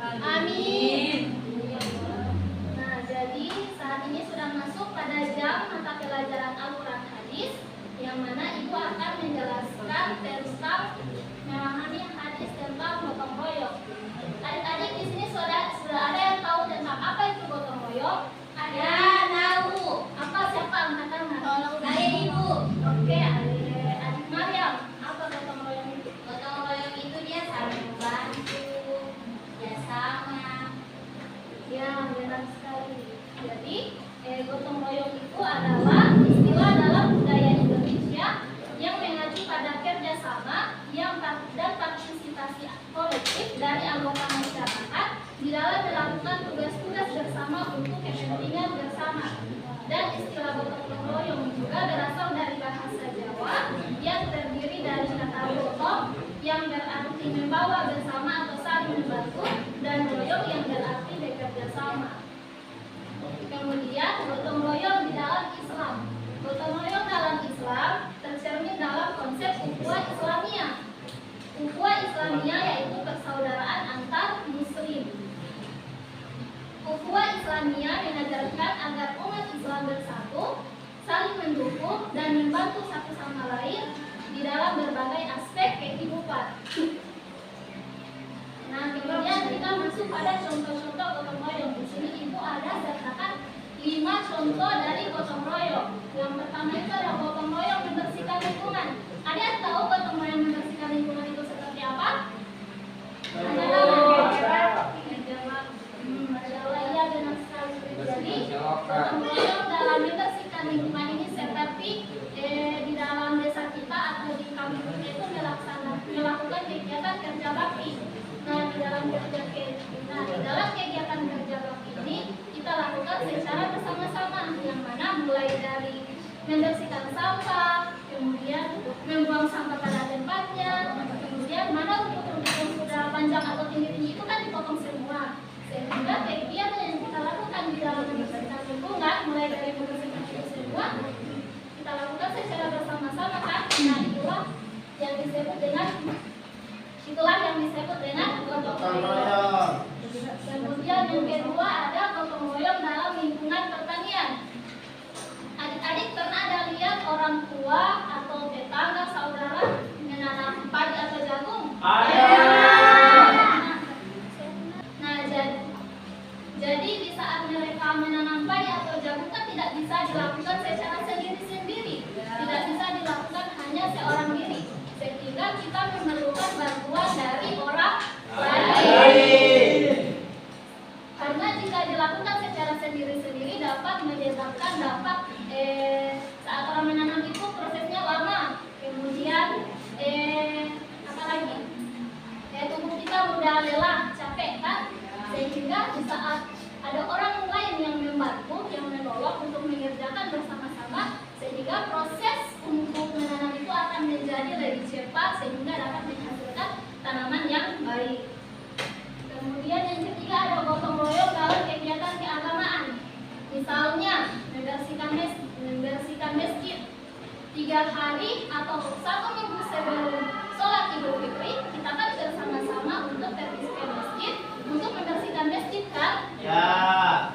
Amin. Nah, jadi saat ini sudah masuk pada jam mata pelajaran Al-Quran Hadis, yang mana Ibu akan menjelaskan tentang memahami hadis tentang gotong royong. Adik-adik di sini sudah ada yang tahu tentang apa itu gotong royong? Ada tahu. Apa, siapa angkat tangan? Saya Ibu. Oke, adik Maryam, apa gotong royong itu? Gotong royong itu dia saling membantu, sama. Ya, benar sekali. Jadi, gotong royong itu adalah istilah dalam budaya Indonesia yang mengacu pada kerjasama dan partisipasi kolektif dari anggota masyarakat di dalam melakukan tugas-tugas bersama untuk kepentingan bersama. Dan istilah gotong royong juga berasal dari bahasa Jawa yang terdiri dari kata gotong yang berarti membawa bersama atau saling membantu, dan royong yang berarti bekerja sama. Kemudian gotong royong di dalam Islam. Gotong royong dalam Islam tercermin dalam konsep ukhuwah Islamiyah. Ukhuwah Islamiyah yaitu persaudaraan antar muslim. Ukhuwah Islamiyah mengajarkan agar umat Islam bersatu, saling mendukung dan membantu satu sama lain di dalam berbagai aspek kehidupan. Nah, kemudian kita masuk pada contoh-contoh gotong royong. Di sini Ibu ada sertakan 5 contoh dari gotong royong. Yang pertama itu adalah gotong royong membersihkan lingkungan. Ada yang tahu gotong royong membersihkan lingkungan itu seperti apa? Iya, benar sekali. Jadi gotong royong dalam membersihkan lingkungan ini seperti di dalam desa kita atau di kampung kita itu melakukan kegiatan kerja bakti. Nah, di dalam kegiatan kerja bakti ini kita lakukan secara bersama-sama, yang mana mulai dari membersihkan sampah, kemudian membuang sampah pada tempatnya, kemudian mana rumput-rumput yang sudah panjang atau tinggi-tinggi itu kan dipotong semua. Sehingga kegiatan yang kita lakukan di dalam membersihkan lingkungan, mulai dari membersihkan itu semua, kita lakukan secara bersama-sama kan. Nah, itulah yang disebut dengan gotong royong. Kemudian yang kedua ada gotong royong dalam lingkungan pertanian. Adik-adik pernah ada lihat orang tua atau tetangga saudara menanam padi atau jagung? Nah, jadi di saat mereka menanam padi atau jagung kan tidak bisa dilakukan secara sendiri-sendiri, tidak bisa dilakukan hanya seorang diri, sehingga kita memerlukan bantuan dari orang lain. Karena jika dilakukan secara sendiri-sendiri dapat menyebabkan saat orang menanam itu prosesnya lama, kemudian apa lagi? Tubuh kita mudah lelah, capek kan? Sehingga di saat ada orang lain yang membantu, yang menolong untuk mengerjakan bersama-sama, sehingga proses untuk menanam itu akan menjadi lebih cepat sehingga dapat menghasilkan tanaman yang baik. Kemudian yang ketiga ada gotong royong dalam kegiatan keagamaan. Misalnya membersihkan masjid 3 hari atau 1 minggu sebelum sholat Idul Fitri, kita kan bersama-sama untuk pergi ke masjid untuk membersihkan masjid kan? Ya.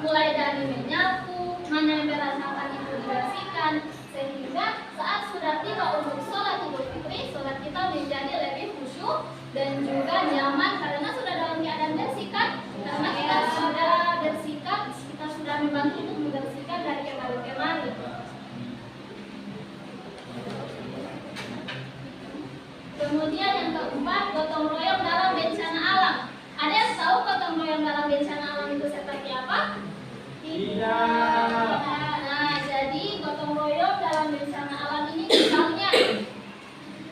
Mulai dari menyapu, membersihkan itu dibersihkan, sehingga saat sudah tiba untuk sholat Idul Fitri, sholat kita menjadi lebih khusyuk dan juga nyaman karena sudah dalam keadaan bersih kan? Karena kita sudah bersihkan, kita sudah membantu untuk membersihkan dari kemarin-kemarin. Kemudian yang keempat, gotong royong dalam bencana alam. Ada yang tahu gotong royong dalam bencana alam itu seperti apa? Tidak. Nah, jadi gotong royong dalam bencana alam ini misalnya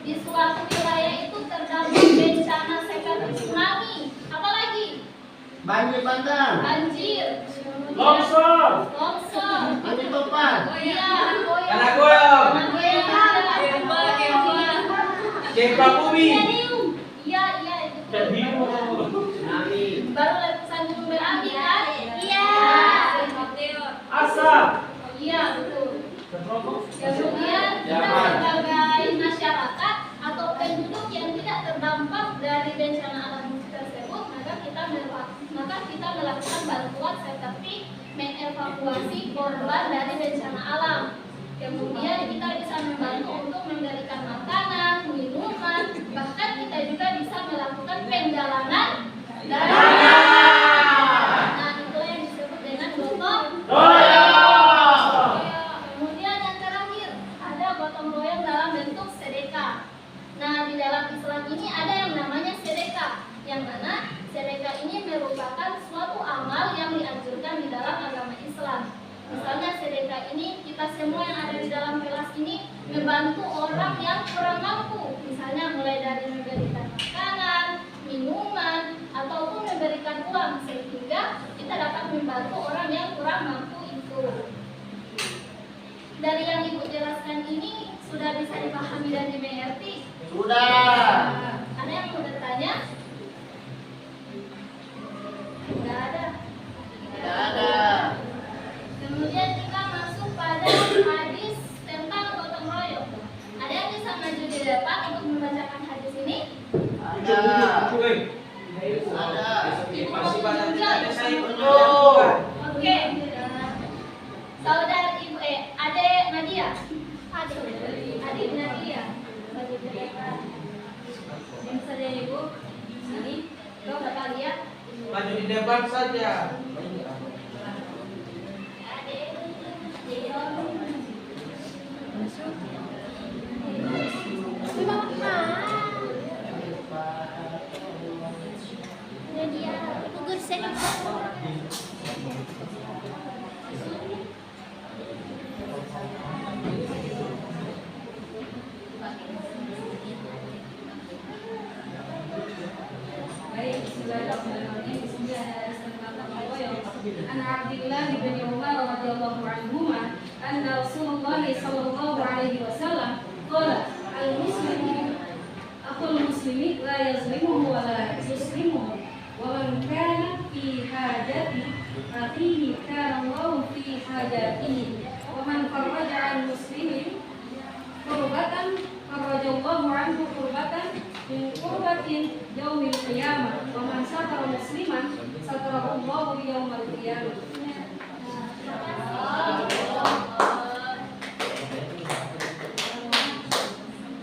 di suatu wilayah itu terdampak bencana seperti tsunami, apalagi? Banjir bandang. Banjir. Longsor. Angin topan. Iya. Tanah goyang. Gempa bumi. Iya, itu. Tsunami. Baru letusan gunung berapi kan? Iya. Asap. Iya, betul. Kemudian kita sebagai masyarakat atau penduduk yang tidak terdampak dari bencana alam tersebut, maka kita bantuan seperti mengevakuasi korban dari bencana alam. Kemudian kita bisa membantu untuk memberikan makanan, minuman, bahkan kita juga bisa melakukan penjalanan darat. Nah, itu yang disebut dengan gotong royong. Kemudian yang terakhir, ada gotong royong dalam bentuk sedekah. Nah, di dalam Islam ini ada yang namanya sedekah, yang mana sedekah ini merupakan suatu amal yang dianjurkan di dalam agama Islam. Misalnya sedekah ini kita semua yang ada di dalam kelas ini membantu orang yang kurang mampu. Misalnya mulai dari memberikan makanan, minuman, ataupun memberikan uang sehingga kita dapat membantu orang yang kurang mampu itu. Dari yang Ibu jelaskan ini sudah bisa dipahami dan dimengerti? Sudah. Ada yang mau bertanya? Tidak ada. Tidak ada. Kemudian kita masuk pada hadis tentang gotong royong. Ada yang bisa maju di depan untuk membacakan hadis ini? Ada. Ada. Masih banyak ada saya Tunjuk. Oke. Saudara Ibu Adik Nadia. Adik Nadia. Maju di depan. Yang saudara Ibu. Sini. Kau Bapak lihat. Maju di depan saja. Baik, bismillahirrahmanirrahim. Bismillahirrahmanirrahim. An Abdullah bin Umar radhiyallahu anhuma anna Rasulullah sallallahu alaihi wasallam qala al-muslimu akhul muslimi la yazlimuhu wa la yuslimuhu wa man kana fi hajati akhihi kana Allahu fi hajatihi wa man farraja al-muslimin kurbatan farrajallahu anhu kurbatan min kurbatin yaumil qiyamah wa man satara musliman satarallahu yaumal qiyamah.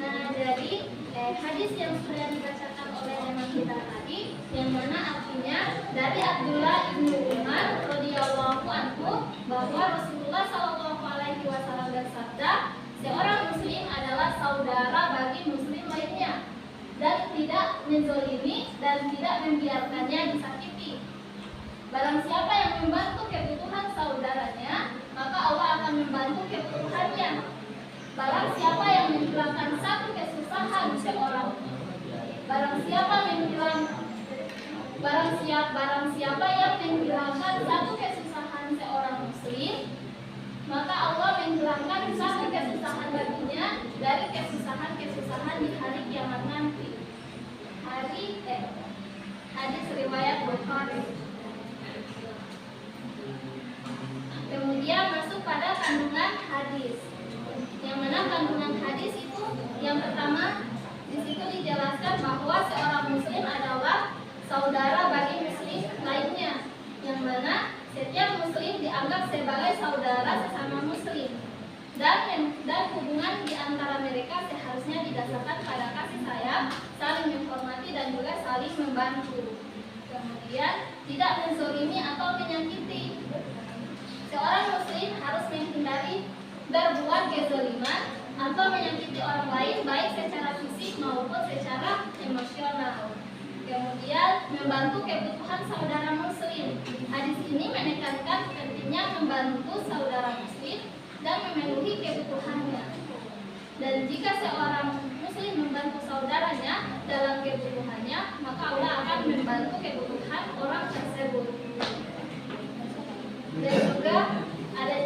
Nah, jadi hadis yang sudah dibacakan oleh teman kita tadi, yang mana artinya dari Abdullah bin Umar radhiyallahu anhu bahwa Rasulullah Shallallahu Alaihi Wasallam bersabda, seorang muslim adalah saudara bagi muslim lainnya dan tidak menzolimi dan tidak membiarkannya disakiti. Barang siapa yang membantu kebutuhan saudaranya, maka Allah akan membantu kebutuhannya. Barang siapa yang menghilangkan satu kesusahan seorang, barang siapa yang menghilangkan satu kesusahan seorang muslim, maka Allah menghilangkan satu kesusahan baginya dari kesusahan-kesusahan di hari kiamat nanti. Hadis riwayat Bukhari. Kemudian masuk pada kandungan hadis. Yang mana kandungan hadis itu yang pertama di situ dijelaskan bahwa seorang muslim adalah saudara bagi muslim lainnya, yang mana setiap muslim dianggap sebagai saudara sesama muslim dan hubungan di antara mereka seharusnya didasarkan pada kasih sayang, saling menghormati dan juga saling membantu. Kemudian tidak menzolimi atau menyakiti. Seorang muslim harus menghindari berbuat kezaliman atau menyakiti orang lain baik secara fisik maupun secara emosional. Kemudian membantu kebutuhan saudara muslim. Hadis ini menekankan pentingnya membantu saudara muslim dan memenuhi kebutuhannya. Dan jika seorang muslim membantu saudaranya dalam kebutuhannya, maka Allah akan membantu kebutuhan orang tersebut. Dan juga ada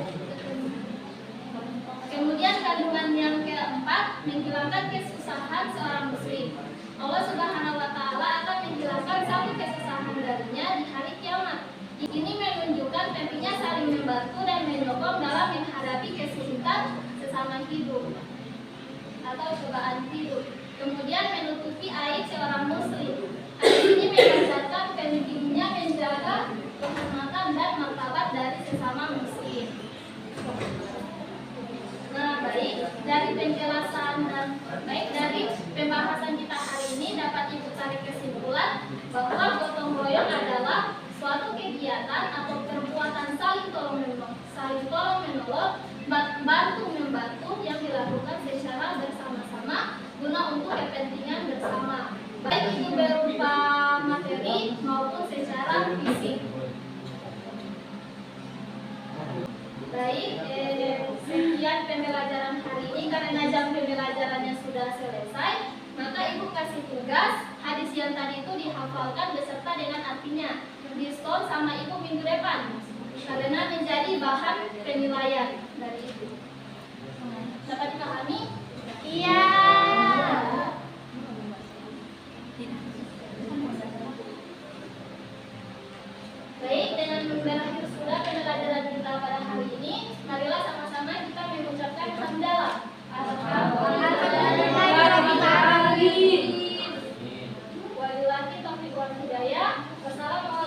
kemudian kandungan yang keempat, menghilangkan kesusahan seorang muslim. Allah Subhanahu wa taala akan menghilangkan satu kesusahan darinya di hari kiamat. Ini menunjukkan pentingnya saling membantu dan mendukung dalam menghadapi kesulitan sesama hidup atau cobaan hidup. Kemudian menutupi aib seorang muslim. Hadis ini mengajarkan pentingnya menjaga kehormatan Baik, dari pembahasan kita hari ini dapat Ibu tarik kesimpulan bahwa gotong royong adalah suatu kegiatan atau perbuatan saling tolong menolong, bantu membantu yang dilakukan secara bersama-sama guna untuk kepentingan bersama, baik itu berupa materi maupun secara fisik. Baik, sekian pembelajaran hari ini. Karena jam pembelajarannya sudah selesai, maka Ibu kasih tugas hadis yang tadi itu dihafalkan beserta dengan artinya. Diskon sama Ibu minggu depan karena menjadi bahan penilaian dari Ibu. Dapat dipahami? Iya. Baik, dengan berakhir sudah pembelajaran kita pada hari ini, marilah sama-sama kita mengucapkan hamdalah. Alhamdulillah. Walillahi taufiq wal hidayah. Wassalamualaikum